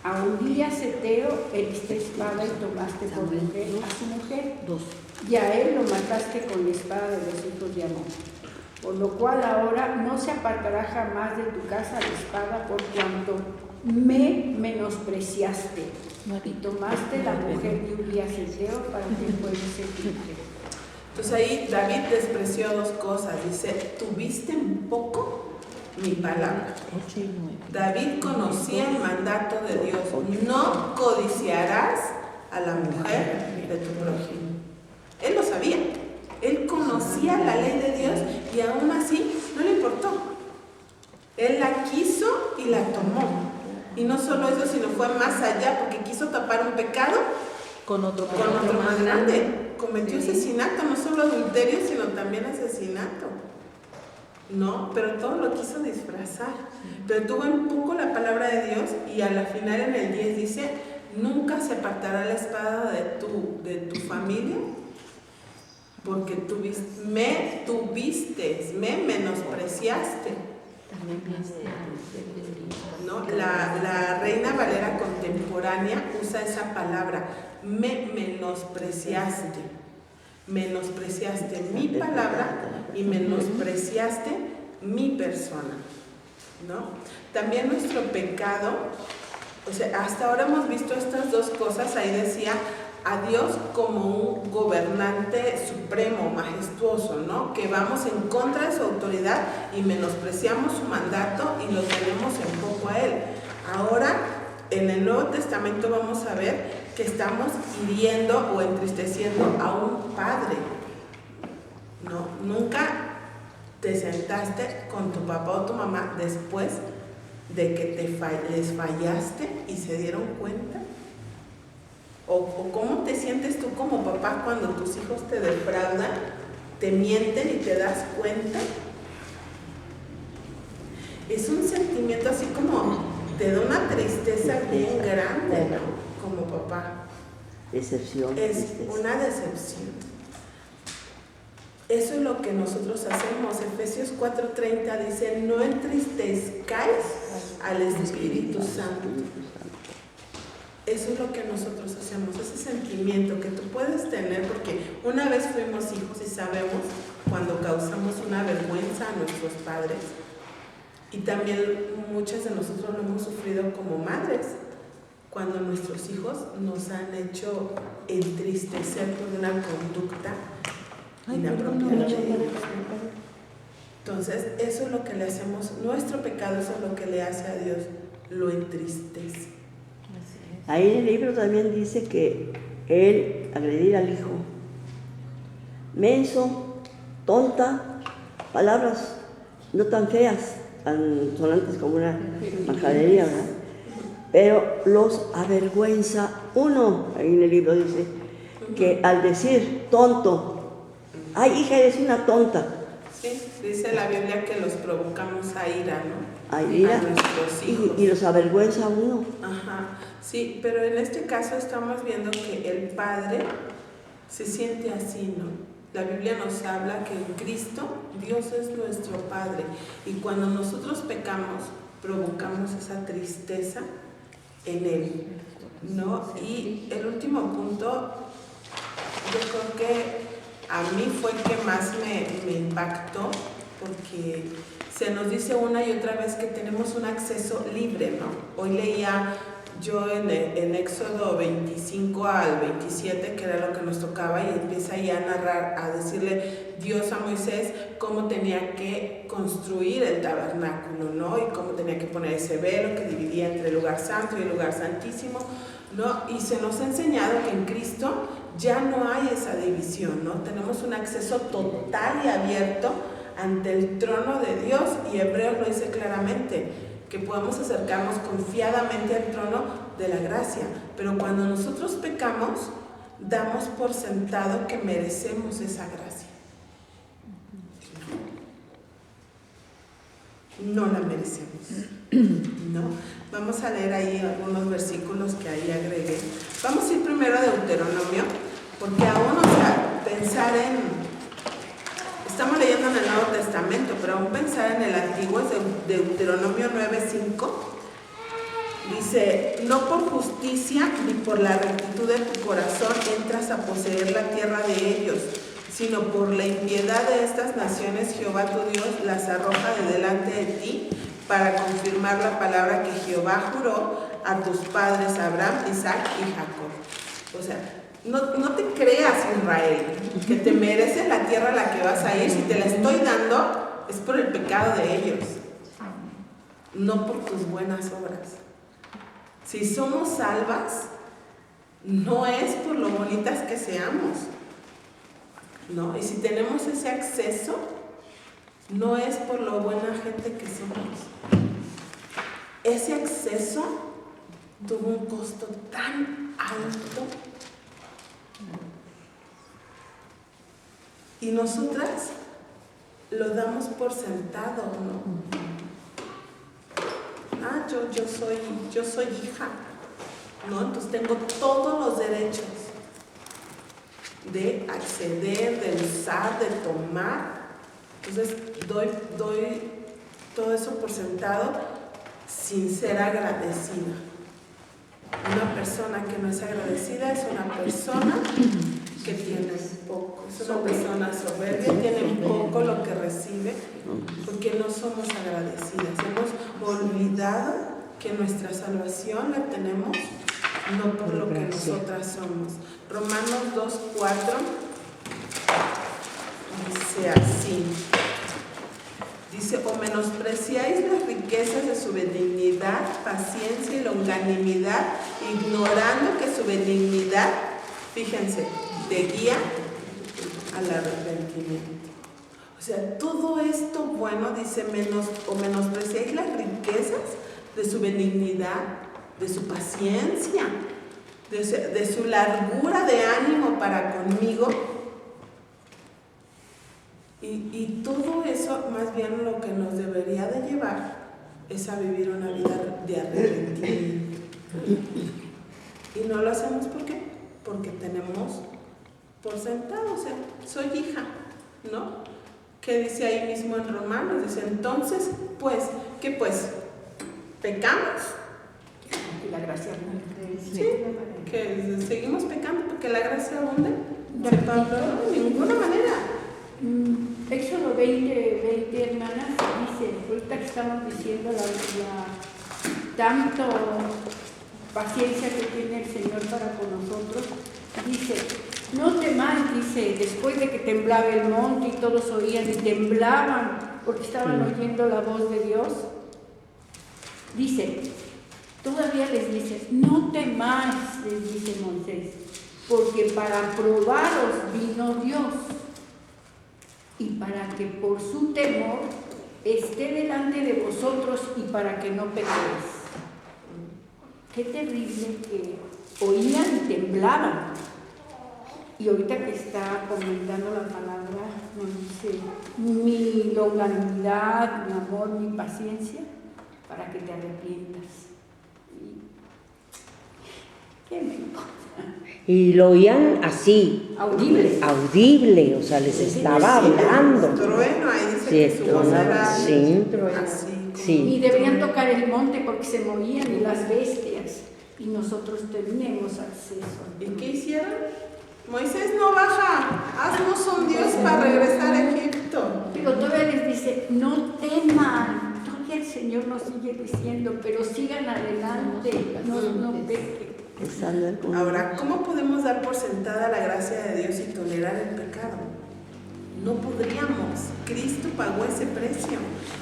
A Urías Heteo heriste espada y tomaste por mujer a su mujer, y a él lo mataste con la espada de los hijos de Amón. Por lo cual ahora no se apartará jamás de tu casa la espada, por cuanto me menospreciaste y tomaste la mujer de Urías Heteo para que fuese tu mujer. Entonces ahí David despreció dos cosas. Dice, tuviste en poco mi palabra. David conocía el mandato de Dios: no codiciarás a la mujer de tu prójimo. Él lo sabía, él conocía la ley de Dios y aún así no le importó. Él la quiso y la tomó. Y no solo eso, sino fue más allá, porque quiso tapar un pecado con otro más grande. Cometió asesinato, no solo adulterio, sino también asesinato. No, pero todo lo quiso disfrazar. Pero tuvo en poco la palabra de Dios y a la final en el 10 dice, nunca se apartará la espada de tu familia, porque me menospreciaste. ¿No? La Reina Valera contemporánea usa esa palabra, me menospreciaste. Menospreciaste mi palabra y menospreciaste mi persona, ¿no? También nuestro pecado, o sea, hasta ahora hemos visto estas dos cosas. Ahí decía, a Dios como un gobernante supremo, majestuoso, ¿no? Que vamos en contra de su autoridad y menospreciamos su mandato y lo tenemos en poco a Él. Ahora, en el Nuevo Testamento vamos a ver que estamos hiriendo o entristeciendo a un padre, ¿no? Nunca te sentaste con tu papá o tu mamá después de que les fallaste y se dieron cuenta. O cómo te sientes tú como papá cuando tus hijos te defraudan, te mienten y te das cuenta. Es un sentimiento así como te da una tristeza bien grande, ¿no? Como papá. Decepción. Es tristeza. una decepción. Eso es lo que nosotros hacemos. Efesios 4:30 dice, no entristezcáis al Espíritu Santo. Eso es lo que nosotros hacemos, ese sentimiento que tú puedes tener, porque una vez fuimos hijos y sabemos cuando causamos una vergüenza a nuestros padres, y también muchas de nosotros lo hemos sufrido como madres, cuando nuestros hijos nos han hecho entristecer por una conducta inapropiada de ellos. Entonces, eso es lo que le hacemos, nuestro pecado, eso es lo que le hace a Dios, lo entristece. Ahí en el libro también dice que él agredir al hijo. Menso, tonta, palabras no tan feas, tan sonantes como una majadería, ¿verdad? Pero los avergüenza uno. Ahí en el libro dice que al decir tonto, ay hija, eres una tonta. Sí, dice la Biblia que los provocamos a ira, ¿no? A ira, a nuestros hijos. y los avergüenza uno. Ajá, sí, pero en este caso estamos viendo que el Padre se siente así, ¿no? La Biblia nos habla que en Cristo Dios es nuestro Padre, y cuando nosotros pecamos provocamos esa tristeza en Él, ¿no? Y el último punto, yo creo que a mí fue el que más me impactó, porque se nos dice una y otra vez que tenemos un acceso libre, ¿no? Hoy leía yo en Éxodo 25 al 27, que era lo que nos tocaba, y empieza ahí a narrar, a decirle Dios a Moisés cómo tenía que construir el tabernáculo, ¿no? Y cómo tenía que poner ese velo que dividía entre el lugar santo y el lugar santísimo, ¿no? Y se nos ha enseñado que en Cristo ya no hay esa división, ¿no? Tenemos un acceso total y abierto ante el trono de Dios, y Hebreos lo dice claramente, que podemos acercarnos confiadamente al trono de la gracia. Pero cuando nosotros pecamos, damos por sentado que merecemos esa gracia. No la merecemos, ¿no? Vamos a leer ahí algunos versículos que ahí agregué. Vamos a ir primero a Deuteronomio, porque aún, o sea, pensar en... Estamos leyendo en el Nuevo Testamento, pero aún pensar en el Antiguo, es de Deuteronomio 9:5. Dice, no por justicia ni por la rectitud de tu corazón entras a poseer la tierra de ellos, sino por la impiedad de estas naciones Jehová tu Dios las arroja de delante de ti para confirmar la palabra que Jehová juró a tus padres Abraham, Isaac y Jacob. O sea, no te creas, Israel, que te mereces la tierra a la que vas a ir. Si te la estoy dando, es por el pecado de ellos, no por tus buenas obras. Si somos salvas, no es por lo bonitas que seamos, ¿no? Y si tenemos ese acceso, no es por lo buena gente que somos. Ese acceso tuvo un costo tan alto. Y nosotras lo damos por sentado, ¿no? Ah, yo soy hija, ¿no? Entonces tengo todos los derechos de acceder, de usar, de tomar. Entonces doy todo eso por sentado sin ser agradecida. Una persona que no es agradecida es una persona que tiene poco, es una persona soberbia, tiene poco lo que recibe, porque no somos agradecidas. Hemos olvidado que nuestra salvación la tenemos no por lo que nosotras somos. Romanos 2:4 dice así. Dice, o menospreciáis las riquezas de su benignidad, paciencia y longanimidad, ignorando que su benignidad, fíjense, te guía al arrepentimiento. O sea, todo esto bueno, dice, o menospreciáis las riquezas de su benignidad, de su paciencia, de su largura de ánimo para conmigo. Y todo eso, más bien lo que nos debería de llevar es a vivir una vida de arrepentimiento. Y no lo hacemos ¿por qué? Porque tenemos por sentado, o sea, soy hija, ¿no? ¿Qué dice ahí mismo en Romanos? Dice, entonces, pues, ¿qué pues? ¿Pecamos? Y la gracia abunda. Sí, que seguimos pecando porque la gracia abunda. Dice Pablo, no, de ninguna manera. Éxodo 20, hermanas, dice, ahorita que estamos diciendo tanto paciencia que tiene el Señor para con nosotros, dice, no temáis, dice, después de que temblaba el monte y todos oían y temblaban porque estaban oyendo la voz de Dios, dice, todavía les dice, no temáis, les dice Moisés, porque para probaros vino Dios y para que por su temor esté delante de vosotros y para que no pequéis. Qué terrible que oían y temblaban. Y ahorita que está comentando la palabra, nos dice, mi longanimidad, mi amor, mi paciencia, para que te arrepientas. ¿Qué me importa? Y lo oían así, audible, o sea, les estaba hablando. Trueno, ahí dice que su voz era sí. Y deberían tocar el monte porque se movían y las bestias, y nosotros tenemos acceso. ¿Y qué hicieron? Moisés, no baja, haznos un Dios para regresar a Egipto. Pero todavía les dice, no teman. Todavía el Señor nos sigue diciendo, pero sigan adelante, no pequen. Ahora, ¿cómo podemos dar por sentada la gracia de Dios y tolerar el pecado? No podríamos. Cristo pagó ese precio.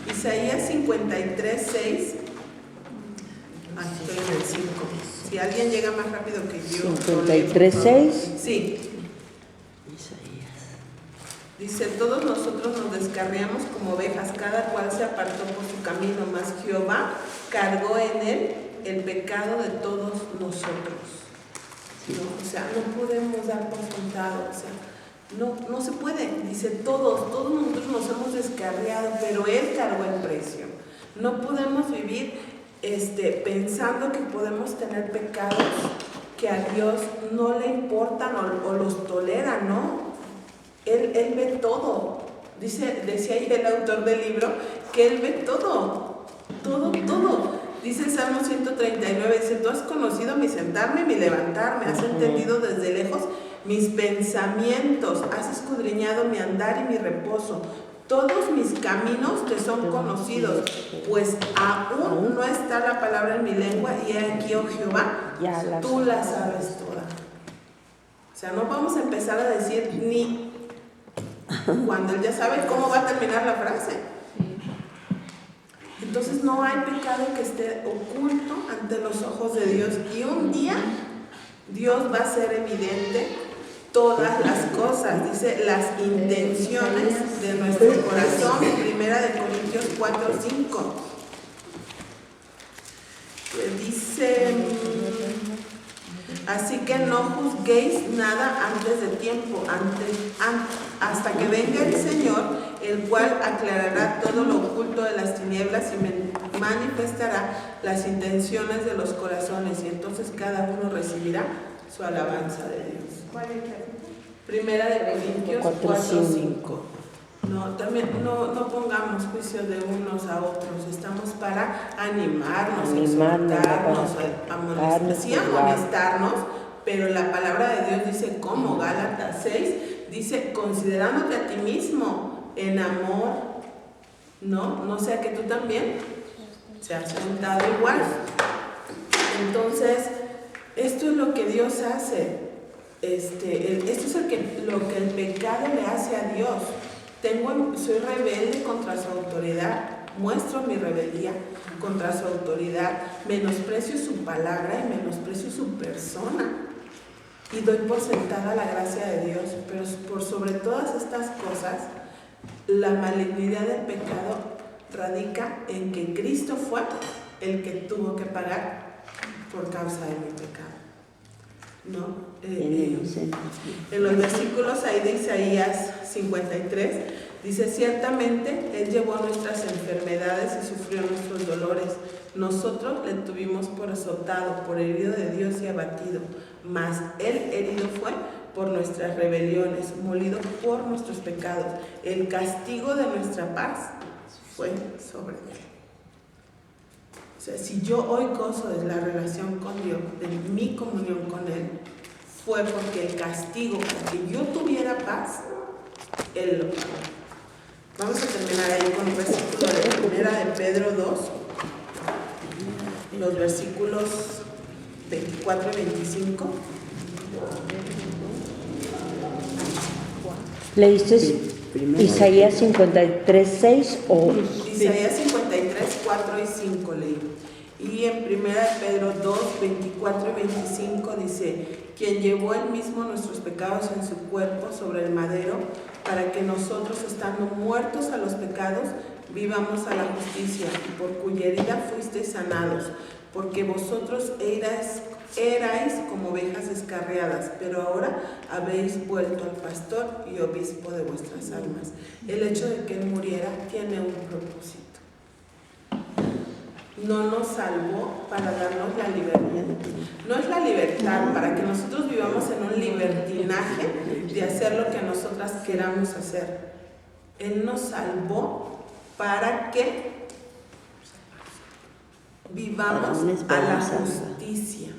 Isaías 53:6. Estoy en el 5. Si alguien llega más rápido que yo. 53:6. Sí. Dice, todos nosotros nos descarriamos como ovejas, cada cual se apartó por su camino, mas Jehová cargó en él el pecado de todos nosotros. ¿No? O sea, no podemos dar por sentado, o sea, no se puede. Dice, todos nosotros nos hemos descarriado, pero él cargó el precio. No podemos vivir pensando que podemos tener pecados que a Dios no le importan o los tolera, ¿no? Él ve todo. Decía ahí el autor del libro que él ve todo. Dice Salmo 139, dice, tú has conocido mi sentarme y mi levantarme, has entendido desde lejos mis pensamientos, has escudriñado mi andar y mi reposo. Todos mis caminos te son conocidos, pues aún no está la palabra en mi lengua, y he aquí, oh Jehová, tú la sabes toda. O sea, no vamos a empezar a decir ni cuando él ya sabe cómo va a terminar la frase. Entonces no hay pecado que esté oculto ante los ojos de Dios, y un día Dios va a hacer evidente todas las cosas, dice, las intenciones de nuestro corazón, Primera de Corintios 4:5. Dice, así que no juzguéis nada antes de tiempo, hasta que venga el Señor, el cual aclarará todo lo oculto de las tinieblas y manifestará las intenciones de los corazones, y entonces cada uno recibirá su alabanza de Dios. ¿Cuál es la? Primera de Corintios 4:5. No pongamos juicio de unos a otros, estamos para animarnos, exhortarnos, amonestarnos, pero la palabra de Dios dice como Gálatas 6, dice, considerándote a ti mismo en amor, no sea que tú también seas tentado igual. Entonces, Esto es lo que Dios hace. Esto es lo que el pecado le hace a Dios. Soy rebelde contra su autoridad, muestro mi rebeldía contra su autoridad, menosprecio su palabra y menosprecio su persona. Y doy por sentada la gracia de Dios, pero por sobre todas estas cosas, la malignidad del pecado radica en que Cristo fue el que tuvo que pagar por causa de mi pecado. ¿No? En los versículos ahí de Isaías 53 dice: ciertamente Él llevó nuestras enfermedades y sufrió nuestros dolores. Nosotros le tuvimos por azotado, por herido de Dios y abatido. Mas Él herido fue por nuestras rebeliones, molido por nuestros pecados. El castigo de nuestra paz fue sobre Él. O sea, si yo hoy gozo de la relación con Dios, de mi comunión con Él, fue porque el castigo para que yo tuviera paz, Él lo pagó. Vamos a terminar ahí con un versículo de primera de Pedro 2, los versículos 24 y 25. ¿Leíste Isaías 53:6 o...? Isaías 53, 4 y 5 leí. Y en 1 Pedro 2, 24 y 25 dice: quien llevó él mismo nuestros pecados en su cuerpo sobre el madero, para que nosotros, estando muertos a los pecados, vivamos a la justicia, y por cuya herida fuisteis sanados, porque vosotros erais como ovejas descarriadas, pero ahora habéis vuelto al pastor y obispo de vuestras almas. El hecho de que Él muriera tiene un propósito. No nos salvó para darnos la libertad. No es la libertad para que nosotros vivamos en un libertinaje de hacer lo que nosotras queramos hacer. Él nos salvó para que vivamos a la justicia.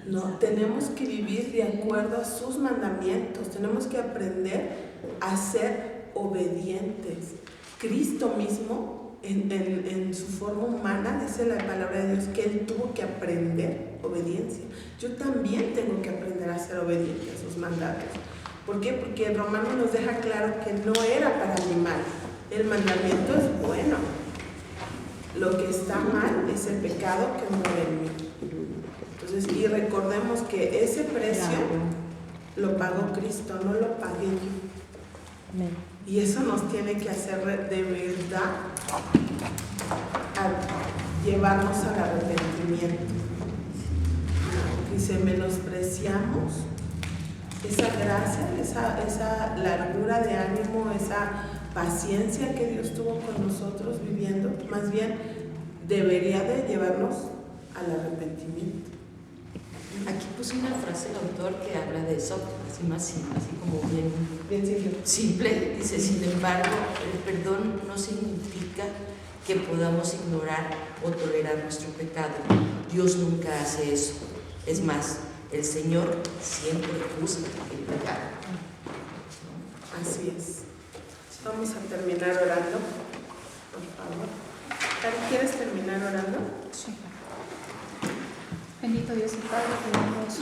No, tenemos que vivir de acuerdo a sus mandamientos. Tenemos que aprender a ser obedientes. Cristo mismo, en su forma humana, dice la palabra de Dios que Él tuvo que aprender obediencia. Yo también tengo que aprender a ser obediente a sus mandatos. ¿Por qué? Porque el Romano nos deja claro que no era para mi mal. El mandamiento es bueno. Lo que está mal es el pecado que muere en mí. Entonces, y recordemos que ese precio lo pagó Cristo, no lo pagué yo. Y eso nos tiene que hacer de verdad a llevarnos al arrepentimiento. Dice, menospreciamos esa gracia, esa largura de ánimo, esa paciencia que Dios tuvo con nosotros viviendo. Más bien, debería de llevarnos al arrepentimiento. Aquí puse una frase del autor que habla de eso, así como bien simple. Dice: sin embargo, el perdón no significa que podamos ignorar o tolerar nuestro pecado. Dios nunca hace eso. Es más, el Señor siempre juzga el pecado. Así es. Vamos a terminar orando, por favor. Cari, ¿quieres terminar orando? Sí. Bendito Dios y Padre, te damos